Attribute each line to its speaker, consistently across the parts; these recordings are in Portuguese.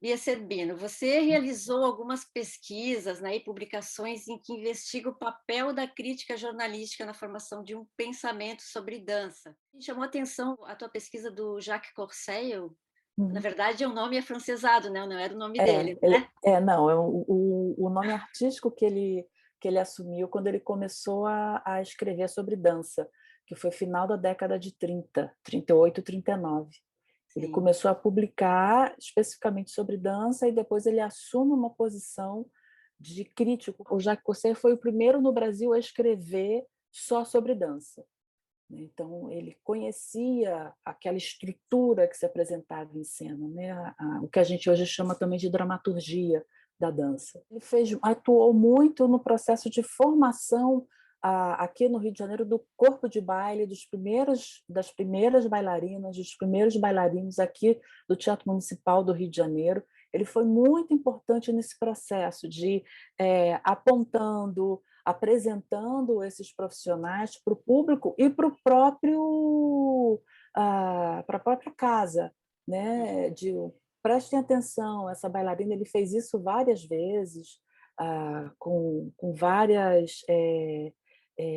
Speaker 1: Bia Cerbino, você realizou algumas pesquisas, né, e publicações em que investiga o papel da crítica jornalística na formação de um pensamento sobre dança. Me chamou a atenção a tua pesquisa do Jacques Corseille. Na
Speaker 2: Uhum.
Speaker 1: verdade, o nome é afrancesado, né? Não era o nome
Speaker 2: É,
Speaker 1: dele,
Speaker 2: ele
Speaker 1: né?
Speaker 2: não, é o nome artístico que ele assumiu quando ele começou a escrever sobre dança, que foi final da década de 38, 39. Ele
Speaker 1: Sim.
Speaker 2: começou a publicar especificamente sobre dança e depois ele assume uma posição de crítico. O Jacques Cousteau foi o primeiro no Brasil a escrever só sobre dança, né. Então ele conhecia aquela estrutura que se apresentava em cena, né, o que a gente hoje chama também de dramaturgia da dança. Ele atuou muito no processo de formação, aqui no Rio de Janeiro, do corpo de baile das primeiras bailarinas, dos primeiros bailarinos aqui do Teatro Municipal do Rio de Janeiro. Ele foi muito importante nesse processo de, apontando, apresentando esses profissionais para o público e para o próprio, para a própria casa, né, de prestem atenção, essa bailarina, ele fez isso várias vezes, com várias,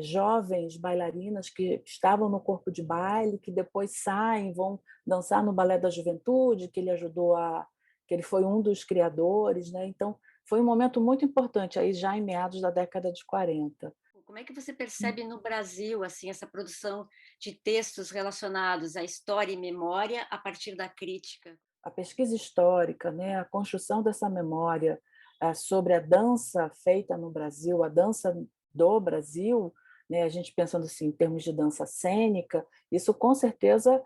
Speaker 2: jovens bailarinas que estavam no corpo de baile, que depois saem, vão dançar no Balé da Juventude, que ele foi um dos criadores, né, então foi um momento muito importante, aí já em meados da década de 40.
Speaker 1: Como é que você percebe no Brasil assim essa produção de textos relacionados à história e memória a partir da crítica?
Speaker 2: A pesquisa histórica, né, a construção dessa memória, sobre a dança feita no Brasil, a dança do Brasil, né, a gente pensando assim em termos de dança cênica, isso com certeza,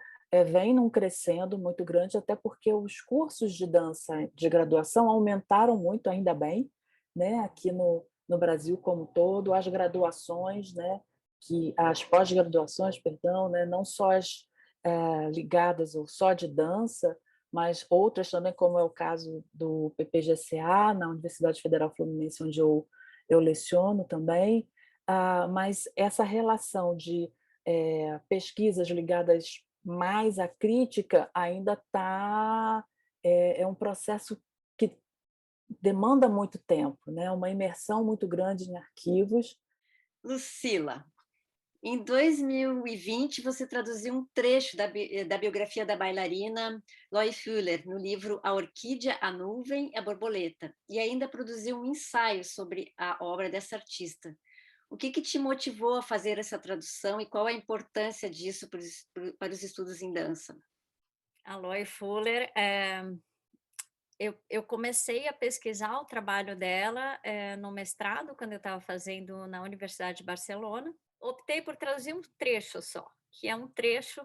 Speaker 2: vem num crescendo muito grande, até porque os cursos de dança de graduação aumentaram muito, ainda bem, né, aqui no Brasil como um todo, as graduações, né, as pós-graduações, perdão, né, não só as, ligadas ou só de dança, mas outras também, como é o caso do PPGCA, na Universidade Federal Fluminense, onde eu leciono também, mas essa relação de, pesquisas ligadas mais à crítica ainda é um processo que demanda muito tempo, né, uma imersão muito grande em arquivos.
Speaker 1: Lucila, em 2020, você traduziu um trecho da biografia da bailarina Loie Fuller no livro A Orquídea, a Nuvem e a Borboleta, e ainda produziu um ensaio sobre a obra dessa artista. O que te motivou a fazer essa tradução e qual a importância disso para os estudos em dança?
Speaker 3: A Loie Fuller, eu comecei a pesquisar o trabalho dela, no mestrado, quando eu estava fazendo na Universidade de Barcelona. Optei por traduzir um trecho só, que é um trecho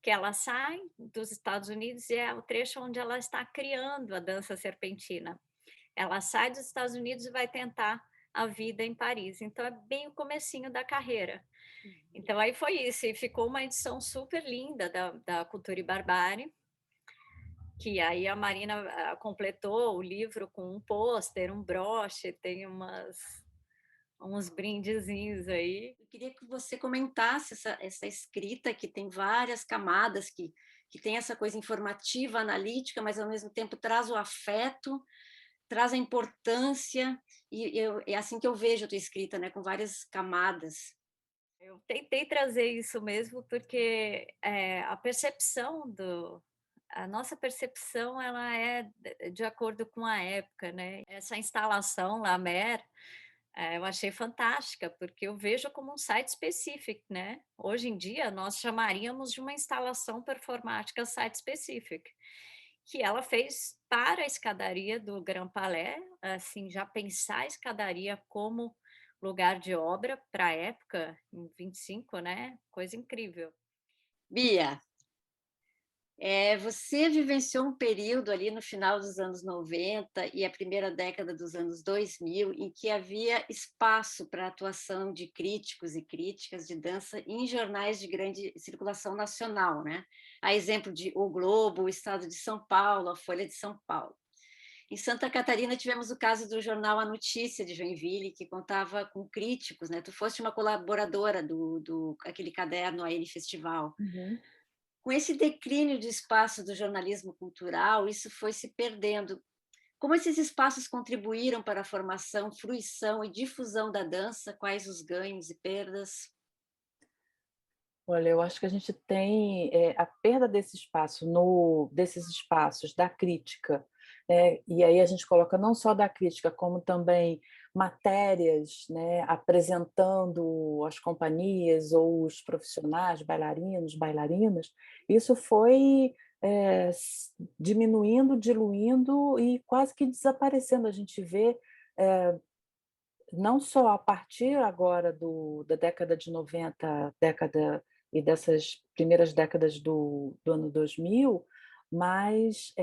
Speaker 3: que ela sai dos Estados Unidos e é o trecho onde ela está criando a dança serpentina. Ela sai dos Estados Unidos e vai tentar a vida em Paris, então é bem o comecinho da carreira. Então aí foi isso, e ficou uma edição super linda da Cultura e Barbárie, que aí a Marina, completou o livro com um pôster, um broche, tem uns brindezinhos aí.
Speaker 1: Eu queria que você comentasse essa escrita que tem várias camadas, que tem essa coisa informativa, analítica, mas ao mesmo tempo traz o afeto, traz a importância, é assim que eu vejo a tua escrita, né, com várias camadas.
Speaker 3: Eu tentei trazer isso mesmo, porque, a nossa percepção ela é de acordo com a época, né. Essa instalação La Mer, eu achei fantástica, porque eu vejo como um site specific, né. Hoje em dia nós chamaríamos de uma instalação performática site specific, que ela fez para a escadaria do Grand Palais, assim, já pensar a escadaria como lugar de obra para a época, em 25, né, coisa incrível.
Speaker 1: Bia, você vivenciou um período ali no final dos anos 90 e a primeira década dos anos 2000 em que havia espaço para a atuação de críticos e críticas de dança em jornais de grande circulação nacional, né? A exemplo de O Globo, o Estado de São Paulo, a Folha de São Paulo. Em Santa Catarina tivemos o caso do jornal A Notícia de Joinville, que contava com críticos, né? Tu foste uma colaboradora do aquele caderno A N Festival.
Speaker 2: Uhum.
Speaker 1: Com esse declínio de espaço do jornalismo cultural, isso foi se perdendo. Como esses espaços contribuíram para a formação, fruição e difusão da dança? Quais os ganhos e perdas?
Speaker 2: Olha, eu acho que a gente tem a perda desse espaço, desses espaços da crítica, né? E aí a gente coloca não só da crítica, como também matérias, né, apresentando as companhias ou os profissionais, bailarinos, bailarinas. Isso foi diminuindo, diluindo e quase que desaparecendo. A gente vê não só a partir agora da década de 90, década e dessas primeiras décadas do ano 2000, mas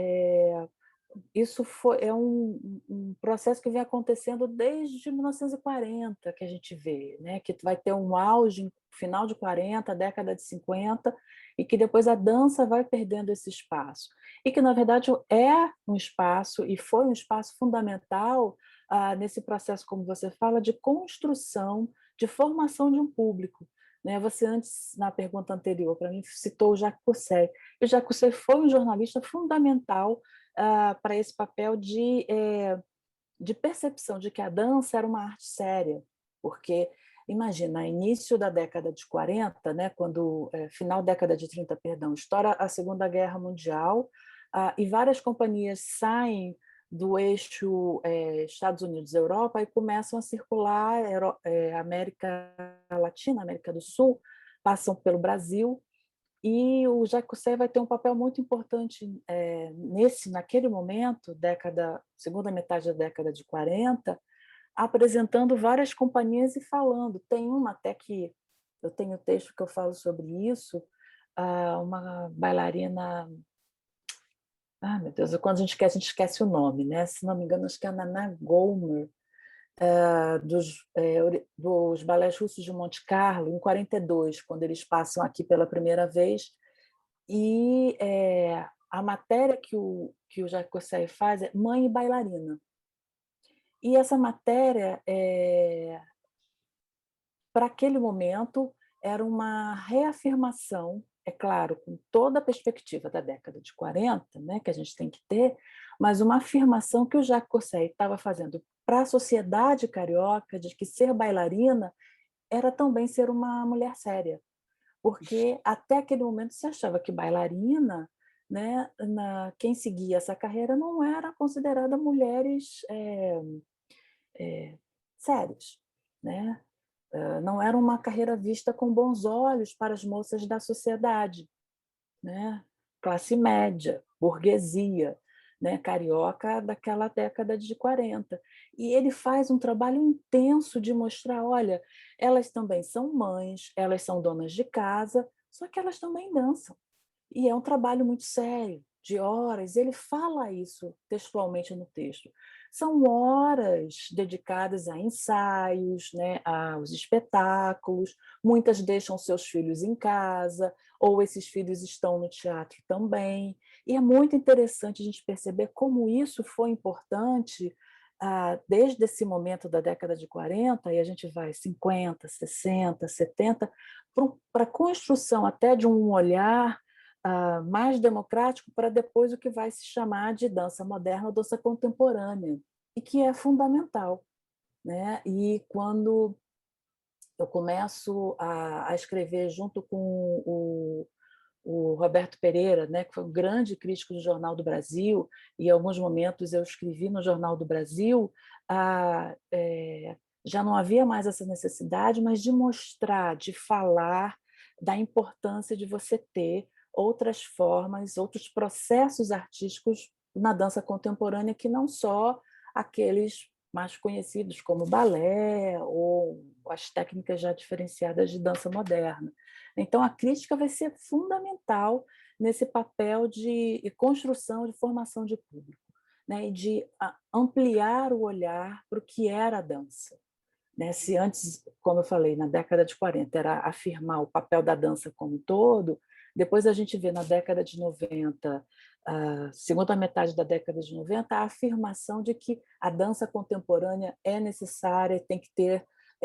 Speaker 2: isso é um processo que vem acontecendo desde 1940, que a gente vê, né? Que vai ter um auge no final de 40, década de 50, e que depois a dança vai perdendo esse espaço. E que, na verdade, é um espaço, e foi um espaço fundamental nesse processo, como você fala, de construção, de formação de um público. Né? Você antes, na pergunta anterior, para mim, citou o Jacques Cousset. E o Jacques Cousset foi um jornalista fundamental para esse papel de percepção de que a dança era uma arte séria, porque imagina, início da década de 40, né, quando final da década de 30, perdão, estoura a Segunda Guerra Mundial, e várias companhias saem do eixo Estados Unidos-Europa e começam a circular América Latina, América do Sul, passam pelo Brasil, e o Jacques Cousset vai ter um papel muito importante naquele momento, segunda metade da década de 40, apresentando várias companhias e falando. Tem uma até que eu tenho texto que eu falo sobre isso, uma bailarina. Ah, meu Deus, quando a gente esquece o nome, né? Se não me engano, acho que é a Nana Gomer, dos balés russos de Monte Carlo, em 42, quando eles passam aqui pela primeira vez. E a matéria que o Jacques Cossai faz é Mãe e Bailarina. E essa matéria, para aquele momento, era uma reafirmação, é claro, com toda a perspectiva da década de 40, né, que a gente tem que ter, mas uma afirmação que o Jacques Cossai estava fazendo para a sociedade carioca de que ser bailarina era também ser uma mulher séria, porque até aquele momento se achava que bailarina, né, quem seguia essa carreira não era considerada mulheres sérias, né? Não era uma carreira vista com bons olhos para as moças da sociedade, né? Classe média, burguesia, né? Carioca daquela década de 40. E ele faz um trabalho intenso de mostrar, olha, elas também são mães, elas são donas de casa, só que elas também dançam. E é um trabalho muito sério, de horas. Ele fala isso textualmente no texto. São horas dedicadas a ensaios, né, aos espetáculos. Muitas deixam seus filhos em casa, ou esses filhos estão no teatro também. E é muito interessante a gente perceber como isso foi importante desde esse momento da década de 40, e a gente vai 50, 60, 70, para a construção até de um olhar mais democrático para depois o que vai se chamar de dança moderna ou dança contemporânea, e que é fundamental. Né? E quando eu começo a escrever junto com o Roberto Pereira, né, que foi um grande crítico do Jornal do Brasil, e em alguns momentos eu escrevi no Jornal do Brasil, já não havia mais essa necessidade, mas de mostrar, de falar da importância de você ter outras formas, outros processos artísticos na dança contemporânea, que não só aqueles mais conhecidos como balé ou as técnicas já diferenciadas de dança moderna. Então, a crítica vai ser fundamental nesse papel de construção, de formação de público, né? E de ampliar o olhar para o que era a dança. Né? Se antes, como eu falei, na década de 40 era afirmar o papel da dança como um todo, depois a gente vê na década de 90, segunda metade da década de 90, a afirmação de que a dança contemporânea é necessária, tem que ter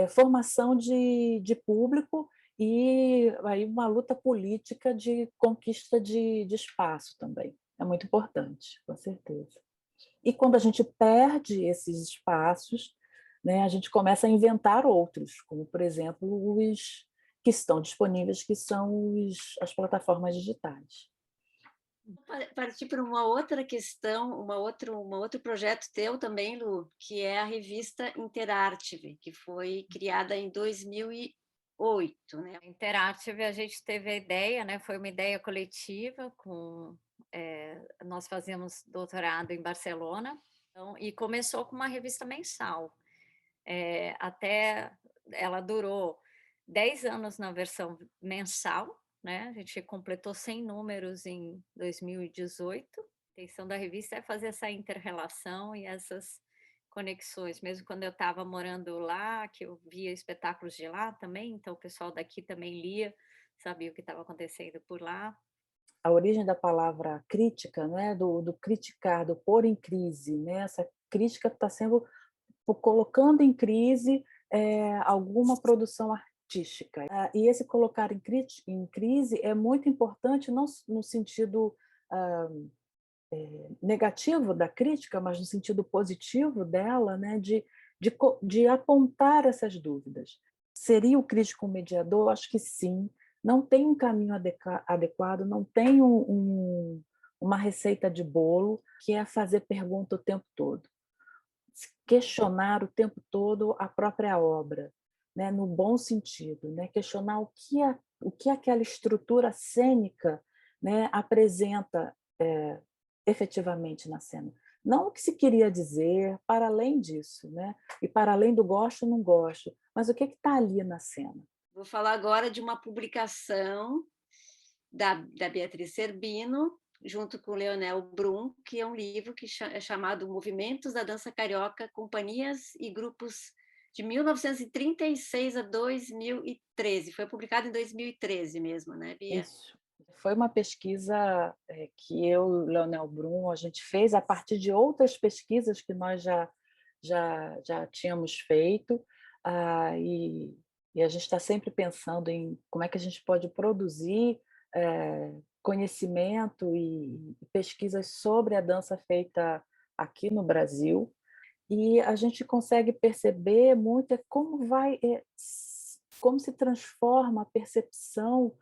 Speaker 2: formação de público e aí uma luta política de conquista de espaço também. É muito importante, com certeza. E quando a gente perde esses espaços, né, a gente começa a inventar outros, como, por exemplo, os que estão disponíveis, que são as plataformas digitais.
Speaker 1: Partir para uma outra questão, um outro projeto teu também, Lu, que é a revista Interartive, que foi criada em 2008, né?
Speaker 3: A Interactive, a gente teve a ideia, né? Foi uma ideia coletiva nós fazíamos doutorado em Barcelona, então, e começou com uma revista mensal. Até ela durou 10 anos na versão mensal, né? A gente completou 100 números em 2018. A intenção da revista é fazer essa inter-relação e essas conexões. Mesmo quando eu estava morando lá, que eu via espetáculos de lá também, então o pessoal daqui também lia, sabia o que estava acontecendo por lá.
Speaker 2: A origem da palavra crítica, né, do criticar, do pôr em crise, né? Essa crítica está sendo colocando em crise alguma produção artística. E esse colocar em crise é muito importante, não no sentido negativo da crítica, mas no sentido positivo dela, né, de apontar essas dúvidas. Seria o crítico um mediador? Acho que sim. Não tem um caminho adequado, não tem uma receita de bolo, que é fazer pergunta o tempo todo, questionar o tempo todo a própria obra, né, no bom sentido, né, questionar o que aquela estrutura cênica, né, apresenta efetivamente na cena. Não o que se queria dizer, para além disso, né, e para além do gosto ou não gosto, mas o que está ali na cena.
Speaker 1: Vou falar agora de uma publicação da Beatriz Cerbino, junto com Leonel Brum, que é um livro que é chamado Movimentos da Dança Carioca, Companhias e Grupos de 1936 a 2013. Foi publicado em 2013 mesmo, né, Bia?
Speaker 2: Isso. Foi uma pesquisa que eu e Leonel Brum, a gente fez a partir de outras pesquisas que nós já tínhamos feito, e a gente está sempre pensando em como é que a gente pode produzir conhecimento e pesquisas sobre a dança feita aqui no Brasil, e a gente consegue perceber muito como se transforma a percepção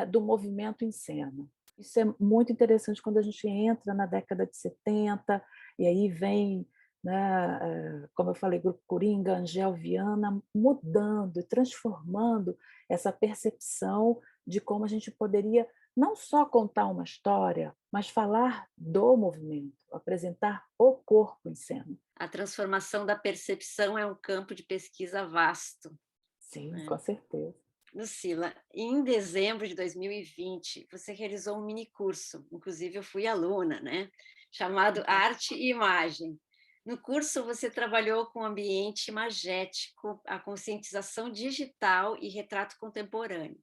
Speaker 2: do movimento em cena. Isso é muito interessante quando a gente entra na década de 70, e aí vem, né, como eu falei, Grupo Coringa, Angel Viana, mudando e transformando essa percepção de como a gente poderia não só contar uma história, mas falar do movimento, apresentar o corpo em cena.
Speaker 1: A transformação da percepção é um campo de pesquisa vasto.
Speaker 2: Sim, com certeza.
Speaker 1: Lucila, em dezembro de 2020, você realizou um minicurso, inclusive eu fui aluna, né? Chamado Arte e Imagem. No curso, você trabalhou com o ambiente imagético, a conscientização digital e retrato contemporâneo.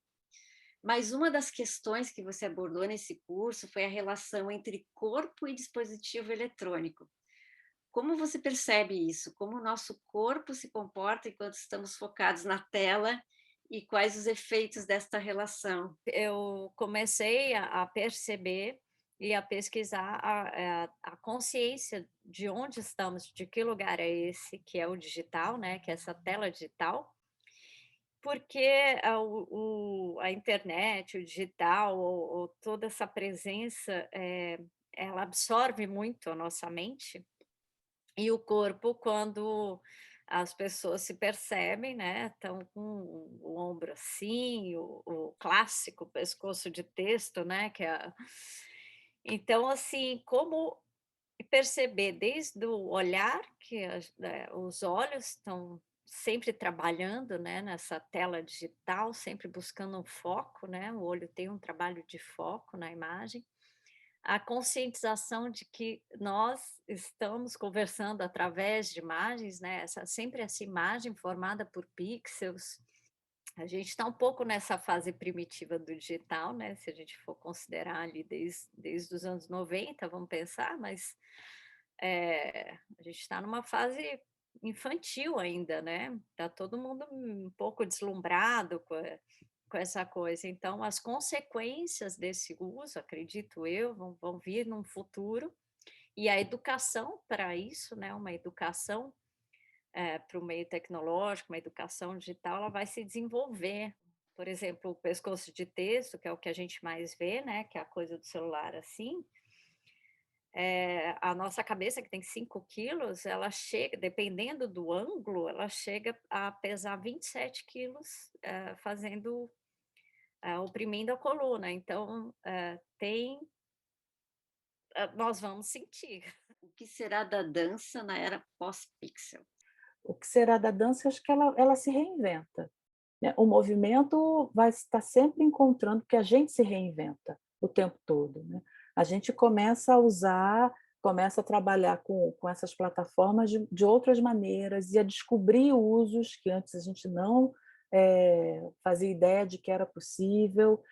Speaker 1: Mas uma das questões que você abordou nesse curso foi a relação entre corpo e dispositivo eletrônico. Como você percebe isso? Como o nosso corpo se comporta enquanto estamos focados na tela e quais os efeitos desta relação?
Speaker 3: Eu comecei a perceber e a pesquisar a consciência de onde estamos, de que lugar é esse, que é o digital, né, que é essa tela digital, porque a internet, o digital, ou toda essa presença, ela absorve muito a nossa mente, e o corpo, quando as pessoas se percebem, né, estão com o ombro assim, o clássico pescoço de texto, né, que é então, assim, como perceber desde o olhar que os olhos estão sempre trabalhando, né, nessa tela digital, sempre buscando um foco, né, o olho tem um trabalho de foco na imagem, a conscientização de que nós estamos conversando através de imagens, né, sempre essa imagem formada por pixels. A gente está um pouco nessa fase primitiva do digital, né, se a gente for considerar ali desde os anos 90, vamos pensar, mas a gente está numa fase infantil ainda, né? Tá todo mundo um pouco deslumbrado com essa coisa. Então, as consequências desse uso, acredito eu, vão vir num futuro E a educação para isso, né, uma educação para o meio tecnológico, uma educação digital, ela vai se desenvolver. Por exemplo, o pescoço de texto, que é o que a gente mais vê, né, que é a coisa do celular assim, a nossa cabeça, que tem 5 quilos, ela chega, dependendo do ângulo, ela chega a pesar 27 quilos, fazendo, oprimindo a coluna. Então, nós vamos sentir.
Speaker 1: O que será da dança na era pós-pixel?
Speaker 2: O que será da dança? Eu acho que ela se reinventa, né? O movimento vai estar sempre encontrando, porque a gente se reinventa o tempo todo, né? A gente começa a trabalhar com essas plataformas de outras maneiras e a descobrir usos que antes a gente não fazia ideia de que era possível,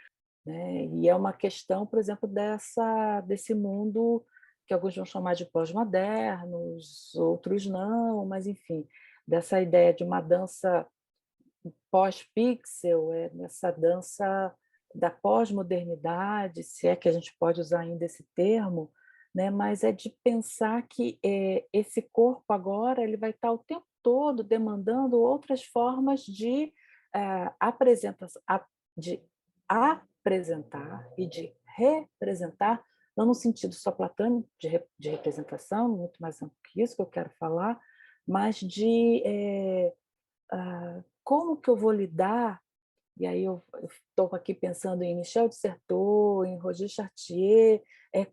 Speaker 2: né? E é uma questão, por exemplo, desse mundo que alguns vão chamar de pós-modernos, outros não, mas enfim, dessa ideia de uma dança pós-pixel, nessa dança da pós-modernidade, se é que a gente pode usar ainda esse termo, né? Mas é de pensar que esse corpo agora ele vai estar o tempo todo demandando outras formas de apresentação, de apresentar e de representar, não no sentido só platônico de representação, muito mais amplo que isso que eu quero falar, mas de como que eu vou lidar, e aí eu estou aqui pensando em Michel de Certeau, em Roger Chartier,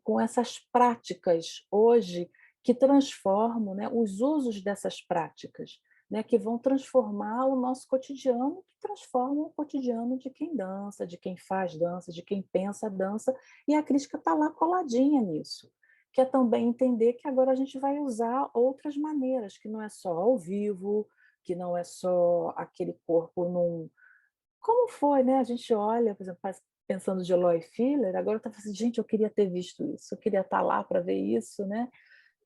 Speaker 2: com essas práticas hoje que transformam, né, os usos dessas práticas, né, que vão transformar o nosso cotidiano, que transformam o cotidiano de quem dança, de quem faz dança, de quem pensa dança, e a crítica está lá coladinha nisso. Que é também entender que agora a gente vai usar outras maneiras, que não é só ao vivo, que não é só aquele corpo num... Como foi, né? A gente olha, por exemplo, pensando de Eloy Filler, agora está assim, gente, eu queria ter visto isso, eu queria estar lá para ver isso, né?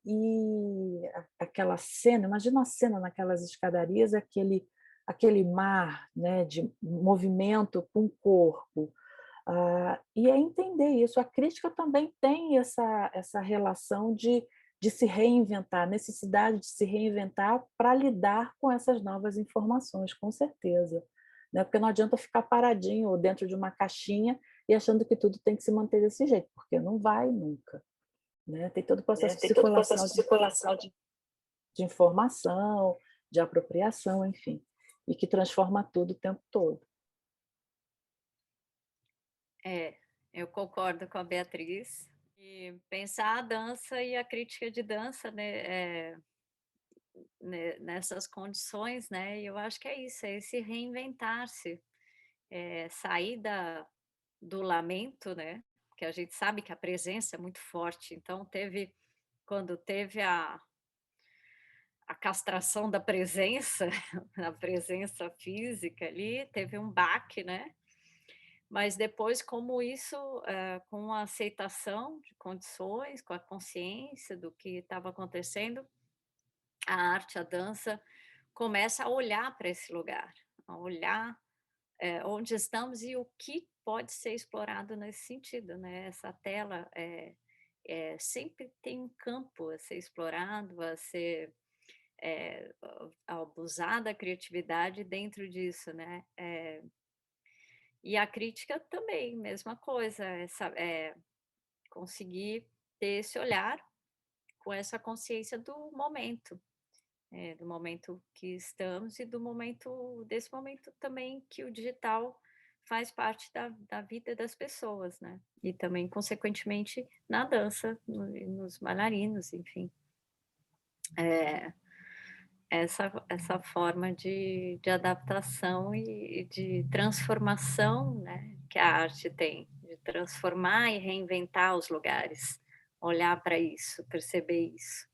Speaker 2: E aquela cena, imagina a cena naquelas escadarias, aquele mar, né, de movimento com o corpo. E é entender isso. A crítica também tem essa relação de se reinventar, necessidade de se reinventar para lidar com essas novas informações, com certeza. Né? Porque não adianta ficar paradinho ou dentro de uma caixinha e achando que tudo tem que se manter desse jeito, porque não vai nunca. Né? Tem todo o processo de circulação de informação, de apropriação, enfim, e que transforma tudo o tempo todo.
Speaker 3: Eu concordo com a Beatriz. E pensar a dança e a crítica de dança, né, nessas condições, né? E eu acho que é isso, é esse reinventar-se, sair do lamento, né? Porque a gente sabe que a presença é muito forte. Então quando teve a castração da presença, a presença física ali, teve um baque, né? Mas depois, como isso, com a aceitação de condições, com a consciência do que estava acontecendo, a arte, a dança, começa a olhar para esse lugar, a olhar onde estamos e o que pode ser explorado nesse sentido, né? Essa tela sempre tem um campo a ser explorado, a ser a abusar da criatividade dentro disso, né? E a crítica também, mesma coisa, conseguir ter esse olhar com essa consciência do momento que estamos e desse momento também que o digital faz parte da vida das pessoas, né? E também, consequentemente, na dança, nos bailarinos, enfim. Essa forma de adaptação e de transformação, né, que a arte tem, de transformar e reinventar os lugares, olhar para isso, perceber isso.